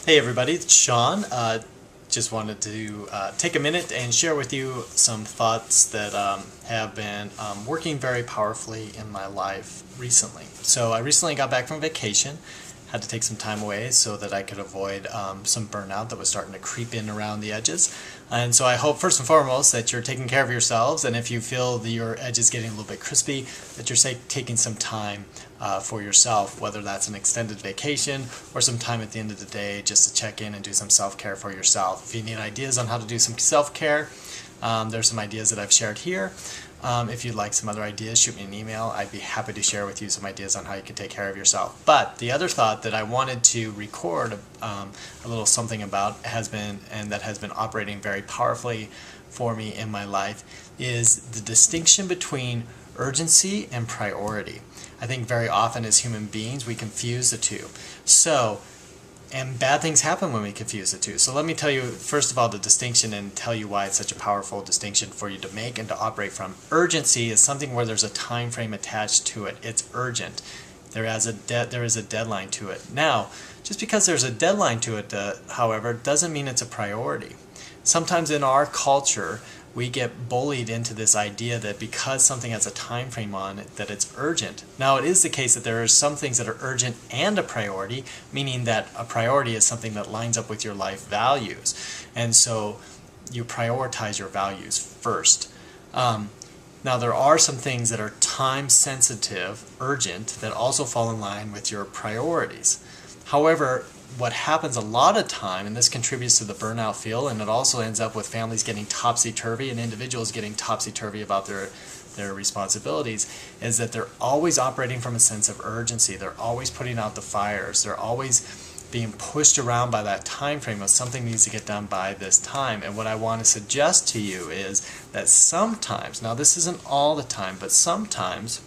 Hey everybody, it's Sean. Just wanted to take a minute and share with you some thoughts that have been working very powerfully in my life recently. So I recently got back from vacation, had to take some time away so that I could avoid some burnout that was starting to creep in around the edges. And so I hope first and foremost that you're taking care of yourselves, and if you feel that your edge is getting a little bit crispy, that you're taking some time for yourself, whether that's an extended vacation or some time at the end of the day just to check in and do some self-care for yourself. If you need ideas on how to do some self-care, there's some ideas that I've shared here. If you'd like some other ideas, shoot me an email. I'd be happy to share with you some ideas on how you can take care of yourself. But the other thought that I wanted to record a little something about has been operating very powerfully for me in my life is the distinction between urgency and priority. I think very often as human beings we confuse the two. And bad things happen when we confuse the two. So let me tell you first of all the distinction and tell you why it's such a powerful distinction for you to make and to operate from. Urgency is something where there's a time frame attached to it. It's urgent. There is a deadline to it. Now, just because there's a deadline to it, however, doesn't mean it's a priority. Sometimes in our culture, we get bullied into this idea that because something has a time frame on it, that it's urgent. Now, it is the case that there are some things that are urgent and a priority, meaning that a priority is something that lines up with your life values. And so you prioritize your values first. Now, there are some things that are time sensitive, urgent, that also fall in line with your priorities. However, what happens a lot of time, and this contributes to the burnout feel, and it also ends up with families getting topsy-turvy and individuals getting topsy-turvy about their responsibilities, is that they're always operating from a sense of urgency. They're always putting out the fires. They're always being pushed around by that time frame of something needs to get done by this time. And what I want to suggest to you is that sometimes, now this isn't all the time, but sometimes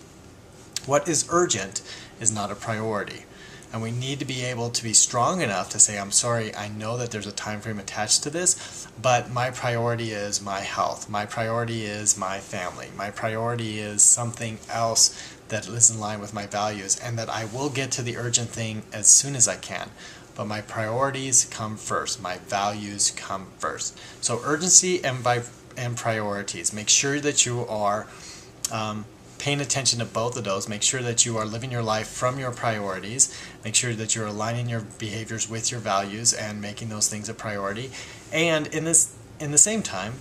what is urgent is not a priority. And we need to be able to be strong enough to say, I'm sorry, I know that there's a time frame attached to this, but my priority is my health. My priority is my family. My priority is something else that is in line with my values, and that I will get to the urgent thing as soon as I can. But my priorities come first. My values come first. So urgency and priorities. Make sure that you are paying attention to both of those. Make sure that you are living your life from your priorities. Make sure that you're aligning your behaviors with your values and making those things a priority. And in the same time,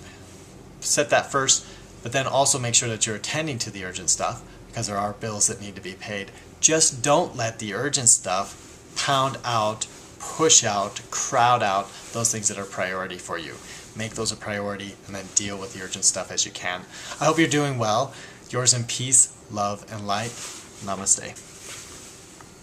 set that first, but then also make sure that you're attending to the urgent stuff, because there are bills that need to be paid. Just don't let the urgent stuff pound out, push out, crowd out those things that are priority for you. Make those a priority and then deal with the urgent stuff as you can. I hope you're doing well. Yours in peace, love, and light. Namaste.